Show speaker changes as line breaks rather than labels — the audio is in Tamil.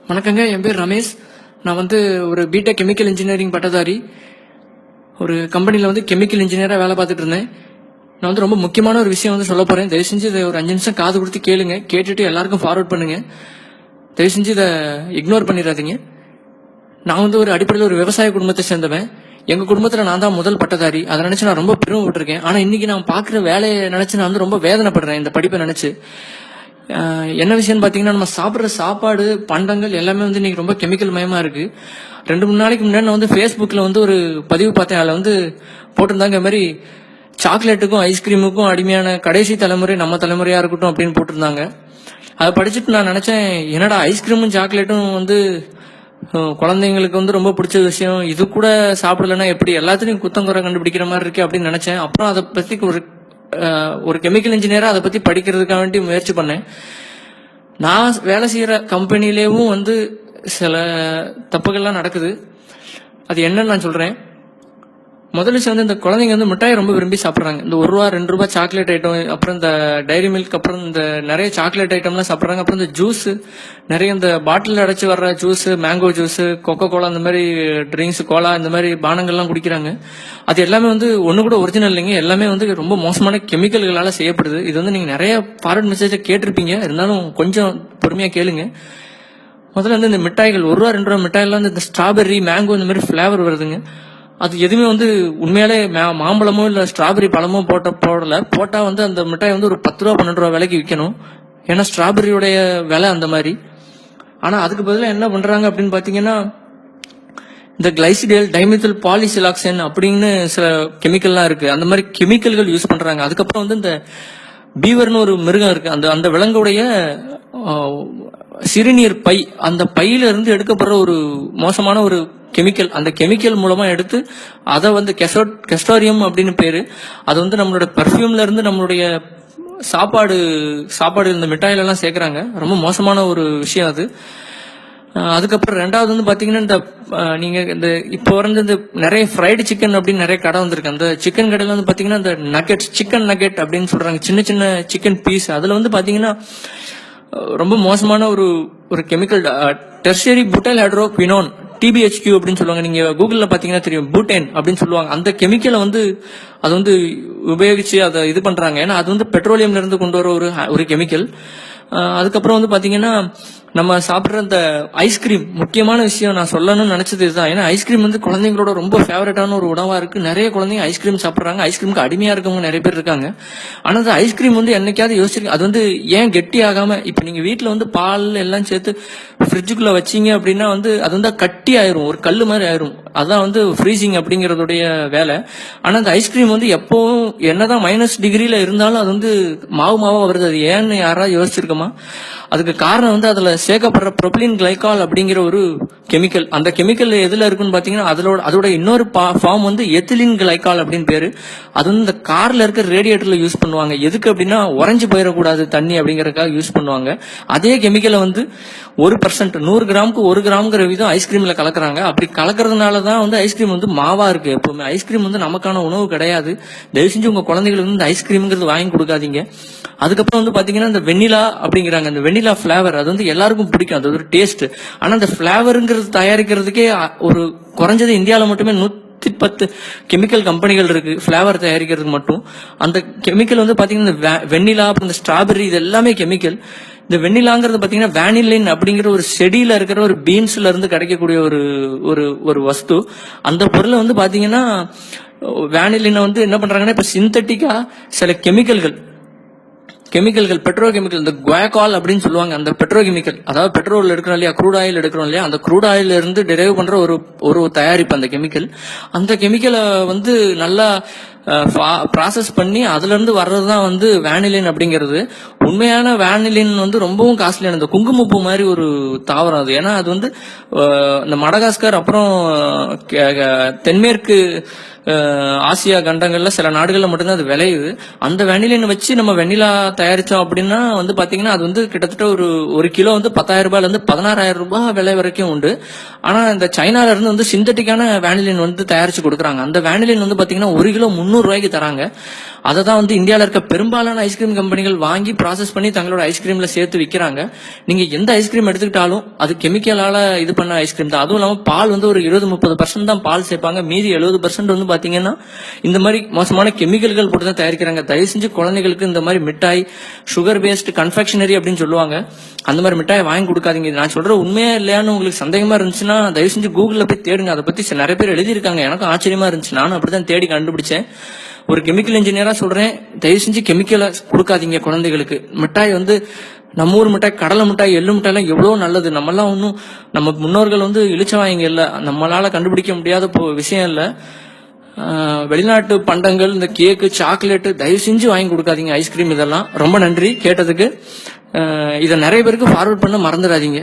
வணக்கங்க. என் பேர் ரமேஷ். நான் ஒரு பிடெக் கெமிக்கல் இன்ஜினியரிங் பட்டதாரி. ஒரு கம்பெனியில் கெமிக்கல் இன்ஜினியராக வேலை பார்த்துட்டு இருந்தேன். நான் ரொம்ப முக்கியமான ஒரு விஷயம் சொல்ல போகிறேன். தயவு செஞ்சு இதை ஒரு 5 நிமிஷம் காது கொடுத்து கேளுங்க. கேட்டுட்டு எல்லாருக்கும் ஃபார்வர்ட் பண்ணுங்க. தயவு செஞ்சு இதை இக்னோர் பண்ணிடாதீங்க. நான் ஒரு அடிப்படையில் ஒரு விவசாய குடும்பத்தை சேர்ந்தவன். எங்கள் குடும்பத்தில் நான் தான் முதல் பட்டதாரி. அதை நினச்சி நான் ரொம்ப பெருமைப்பட்டிருக்கேன். ஆனால் இன்னைக்கு நான் பார்க்குற வேலையை நினச்சி நான் ரொம்ப வேதனைப்படுறேன் இந்த படிப்பை நினச்சி. என்ன விஷயம்னு பார்த்தீங்கன்னா, நம்ம சாப்பிட்ற சாப்பாடு பண்டங்கள் எல்லாமே இன்னைக்கு ரொம்ப கெமிக்கல் மயமாக இருக்கு. 2-3 நாளைக்கு முன்னாடி நான் ஃபேஸ்புக்கில் ஒரு பதிவு பார்த்தேன். அதில் போட்டிருந்தாங்க, இந்த மாதிரி சாக்லேட்டுக்கும் ஐஸ்கிரீமுக்கும் அடிமையான கடைசி தலைமுறை நம்ம தலைமுறையாக இருக்கட்டும் அப்படின்னு போட்டிருந்தாங்க. அதை படிச்சுட்டு நான் நினச்சேன், என்னடா ஐஸ்கிரீமும் சாக்லேட்டும் குழந்தைங்களுக்கு ரொம்ப பிடிச்ச விஷயம், இது கூட சாப்பிடலன்னா எப்படி, எல்லாத்துலேயும் குத்தங்குறை கண்டுபிடிக்கிற மாதிரி இருக்கு அப்படின்னு நினச்சேன். அப்புறம் அதை பற்றி ஒரு கெமிக்கல் இன்ஜினியரா அதை பத்தி படிக்கிறதுக்காக வேண்டி முயற்சி பண்ணேன். நான் வேலை செய்யற கம்பெனிலேயும் சில தப்புகள்லாம் நடக்குது. அது என்னன்னு நான் சொல்றேன். முதல் விஷயம் இந்த குழந்தைங்க மிட்டாய் ரொம்ப விரும்பி சாப்பிட்றாங்க. இந்த ₹1 ₹2 சாக்லேட் ஐட்டம், அப்புறம் இந்த டைரி மில்க், அப்புறம் இந்த நிறைய சாக்லேட் ஐட்டம்லாம் சாப்பிட்றாங்க. அப்புறம் இந்த ஜூஸ், நிறைய இந்த பாட்டில் அடைச்சு வர்ற juice, mango juice, coca cola, இந்த மாதிரி ட்ரிங்க்ஸ், கோலா, இந்த மாதிரி பானங்கள்லாம் குடிக்கிறாங்க. அது எல்லாமே ஒன்று கூட ஒரிஜினல் இல்லைங்க. எல்லாமே ரொம்ப மோசமான கெமிக்கல்களால் செய்யப்படுது. இது நீங்க நிறைய ஃபார்வர்ட் மெசேஜை கேட்டிருப்பீங்க. இருந்தாலும் கொஞ்சம் பொறுமையா கேளுங்க. முதல்ல இந்த மிட்டாய்கள் ₹1 ₹2 மிட்டாய்லாம் இந்த ஸ்ட்ராபெர்ரி, மேங்கோ இந்த மாதிரி ஃபிளேவர் வருதுங்க. அது எதுவுமே உண்மையாலே மாம்பழமோ இல்ல ஸ்ட்ராபெரி பழமோ போட்டா அந்த மிட்டாய் ஒரு ₹10 ₹12 விலைக்கு விற்கணும். ஏன்னா ஸ்ட்ராபெரியோடைய விலை அந்த மாதிரி. ஆனா அதுக்கு பதிலாக என்ன பண்றாங்க அப்படின்னு பாத்தீங்கன்னா, இந்த கிளைசிடேல், டைமெத்தில் பாலிசிலாக்சன் அப்படின்னு சில கெமிக்கல்லாம் இருக்கு. அந்த மாதிரி கெமிக்கல்கள் யூஸ் பண்றாங்க. அதுக்கப்புறம் இந்த பீவர்னு ஒரு மிருகம் இருக்கு. அந்த விலங்குடைய சிறுநீர் பை, அந்த பையில இருந்து எடுக்கப்படுற ஒரு மோசமான ஒரு கெமிக்கல். அந்த கெமிக்கல் மூலமா எடுத்து அதை கெஸ்டோரியம் அப்படின்னு பேரு. அது நம்மளோட பர்ஃபியூம்ல இருந்து நம்மளுடைய சாப்பாடு இந்த மிட்டாயில எல்லாம் சேர்க்கறாங்க. ரொம்ப மோசமான ஒரு விஷயம் அது. அதுக்கப்புறம் ரெண்டாவது பாத்தீங்கன்னா, இந்த நீங்க இந்த இப்போ இந்த நிறைய ஃப்ரைடு சிக்கன் அப்படின்னு நிறைய கடை வந்திருக்கு. அந்த சிக்கன் கடையில பாத்தீங்கன்னா, இந்த நகெட்ஸ், சிக்கன் நகெட் அப்படின்னு சொல்றாங்க, சின்ன சின்ன சிக்கன் பீஸ். அதுல பாத்தீங்கன்னா ரொம்ப மோசமான ஒரு கெமிக்கல், டெர்ஷரி புட்டைல் ஹைட்ரோகுயினோன், TBHQ அப்படின்னு சொல்லுவாங்க. நீங்க கூகுள்ல பாத்தீங்கன்னா தெரியும், பூட்டேன் அப்படின்னு சொல்லுவாங்க. அந்த கெமிக்கலை அது உபயோகிச்சு அதை இது பண்றாங்க. ஏன்னா அது பெட்ரோலியம்ல இருந்து கொண்டு வர ஒரு கெமிக்கல். அதுக்கப்புறம் பாத்தீங்கன்னா, நம்ம சாப்பிட்ற இந்த ஐஸ்கிரீம், முக்கியமான விஷயம் நான் சொல்லணும்னு நினைச்சது இதுதான். ஏன்னா ஐஸ்கிரீம் குழந்தைங்களோட ரொம்ப ஃபேவரட்டான ஒரு உணவா இருக்கு. நிறைய குழந்தைங்க ஐஸ்கிரீம் சாப்பிட்றாங்க. ஐஸ்கிரீமுக்கு அடிமையா இருக்கவங்க நிறைய பேர் இருக்காங்க. ஆனா அந்த ஐஸ்கிரீம் என்னைக்காவது யோசிச்சிருக்கேன், அது ஏன் கெட்டி ஆகாம, இப்ப நீங்க வீட்டுல பால் எல்லாம் சேர்த்து ஃப்ரிட்ஜுக்குள்ள வச்சீங்க அப்படின்னா அது கட்டி ஆயிரும், ஒரு கல்லு மாதிரி ஆயிரும். அதான் ஃப்ரீசிங் அப்படிங்கறதுடைய வேலை. ஆனா அந்த ஐஸ்கிரீம் எப்பவும் என்னதான் -டிகிரில இருந்தாலும் அது மாவா வருது. அது ஏன்னு யாராவது யோசிச்சிருக்கோமா? அதுக்கு காரணம் அதுல சேர்க்கப்படுற ப்ரொபிலின் கிளைகால் அப்படிங்கிற ஒரு கெமிக்கல். அந்த கெமிக்கல் எதுல இருக்குன்னு பாத்தீங்கன்னா, அதோட இன்னொரு ஃபார்ம் எத்திலின் கிளைகால் அப்படின்னு பேரு. அது இந்த கார்ல இருக்க ரேடியேட்டர்ல யூஸ் பண்ணுவாங்க. எதுக்கு அப்படின்னா, உறைஞ்சு போயிடக்கூடாது தண்ணி அப்படிங்கறதுக்காக யூஸ் பண்ணுவாங்க. அதே கெமிக்கலை 1% 100 கிராமுக்கு 1 கிராம்ங்கிற விதம் ஐஸ்கிரீம்ல கலக்குறாங்க. அப்படி கலக்குறதுனாலதான் ஐஸ்கிரீம் மாவா இருக்கு. எப்பவுமே ஐஸ்கிரீம் நமக்கான உணவு கிடையாது. தயவு செஞ்சு உங்க குழந்தைகளுக்கு இந்த ஐஸ்கிரீம்ங்கிறது வாங்கி கொடுக்காதீங்க. அதுக்கப்புறம் பாத்தீங்கன்னா, இந்த வெண்ணிலா அப்படிங்கிறாங்க. அந்த வெண்ணிலா பிளேவர் அது எல்லாருக்கும் பிடிக்கும். அது ஒரு டேஸ்ட். ஆனா அந்த பிளேவருங்கிறது தயாரிக்கிறதுக்கே ஒரு குறைஞ்சது இந்தியாவில மட்டுமே 110 கெமிக்கல் கம்பெனிகள் இருக்கு பிளேவர் தயாரிக்கிறதுக்கு மட்டும். அந்த கெமிக்கல் பாத்தீங்கன்னா, வெண்ணிலா, அப்புறம் இந்த ஸ்ட்ராபெரி, இது எல்லாமே கெமிக்கல். இந்த வெண்ணிலாங்கிறது பாத்தீங்கன்னா, வேனிலின் அப்படிங்கிற ஒரு செடியில இருக்கிற ஒரு பீன்ஸ்ல இருந்து கிடைக்கக்கூடிய ஒரு வஸ்து. அந்த பொருளை பாத்தீங்கன்னா, வேனிலினை என்ன பண்றாங்கன்னா, இப்ப சிந்தட்டிக்கா சில கெமிக்கல்கள், பெட்ரோ கெமிக்கல், இந்த குவாகால் அப்படின்னு சொல்லுவாங்க. அந்த பெட்ரோ கெமிக்கல், அதாவது பெட்ரோல் எடுக்கிறோம் இல்லையா, க்ரூட் ஆயில் எடுக்கிறோம் இல்லையா, அந்த க்ரூட் ஆயில் இருந்து டெரைவ் பண்ற ஒரு தயாரிப்பு அந்த கெமிக்கல். அந்த கெமிக்கலை நல்லா ப்ராசஸ் பண்ணி அதுல இருந்து வர்றதுதான் வேனிலின் அப்படிங்கிறது. உண்மையான வேனிலின் ரொம்பவும் காஸ்ட்லியான, இந்த குங்குமப்பூ மாதிரி ஒரு தாவரம் அது. ஏன்னா அது இந்த மடகாஸ்கர், அப்புறம் தென்மேற்கு ஆசியா கண்டங்கள்ல சில நாடுகள்ல மட்டும்தான் அது விளையுது. அந்த வெனிலின் வச்சு நம்ம வெண்ணிலா தயாரிச்சோம் அப்படின்னா பாத்தீங்கன்னா, அது கிட்டத்தட்ட ஒரு கிலோ ₹10,000 இருந்து ₹16,000 விலை வரைக்கும் உண்டு. ஆனா இந்த சைனால இருந்து சிந்தட்டிக்கான வேனிலின் தயாரிச்சு கொடுக்குறாங்க. அந்த வேனிலின் பாத்தீங்கன்னா 1 கிலோ ரூபாய்க்கு தராங்க. அதை தான் வந்து இந்தியாவில் இருக்க பெரும்பாலான ஐஸ்கிரீம் கம்பெனிகள் வாங்கி ப்ராசஸ் பண்ணி தங்களோட ஐஸ்கிரீம்ல சேர்த்து விற்கிறாங்க. நீங்க எந்த ஐஸ்கிரீம் எடுத்துக்கிட்டாலும் அது கெமிக்கலால இது பண்ண ஐஸ்கிரீம் தான். அதுவும் இல்லாமல் பால் வந்து ஒரு 20-30% தான் பால் சேர்ப்பாங்க. மீதி 70% வந்து பாத்தீங்கன்னா இந்த மாதிரி மோசமான கெமிக்கல்கள் போட்டு தான் தயாரிக்கிறாங்க. தயவு செஞ்சு குழந்தைகளுக்கு இந்த மாதிரி மிட்டாய், சுகர் பேஸ்ட் கன்ஃபெக்ஷனரி அப்படின்னு சொல்லுவாங்க, அந்த மாதிரி மிட்டாய் வாங்கி கொடுக்காதீங்க. நான் சொல்ற உண்மையா இல்லையான்னு உங்களுக்கு சந்தேகமா இருந்துச்சுன்னா தயவு செஞ்சு கூகுள்ல போய் தேடுங்க. அதை பத்தி நிறைய பேர் எழுதியிருக்காங்க. எனக்கும் ஆச்சரியமா இருந்துச்சு. நானும் அப்படிதான் தேடி கண்டுபிடிச்சேன். ஒரு கெமிக்கல் இன்ஜினியரா சொல்றேன், தயவு செஞ்சு கெமிக்கலை கொடுக்காதீங்க குழந்தைகளுக்கு. மிட்டாய் வந்து நம்ம ஊர் மிட்டாய், கடலை மிட்டாய், எள்ளு மிட்டாய் எல்லாம் எவ்வளவு நல்லது. நம்மெல்லாம் ஒன்றும் நம்ம முன்னோர்கள் வந்து இழிச்சவாங்க இல்ல, நம்மளால கண்டுபிடிக்க முடியாத விஷயம் இல்ல. வெளிநாட்டு பண்டங்கள், இந்த கேக்கு, சாக்லேட்டு தயவு செஞ்சு வாங்கி கொடுக்காதீங்க. ஐஸ்கிரீம் இதெல்லாம். ரொம்ப நன்றி கேட்டதுக்கு. இதை நிறைய பேருக்கு ஃபார்வர்ட் பண்ண மறந்துடாதீங்க.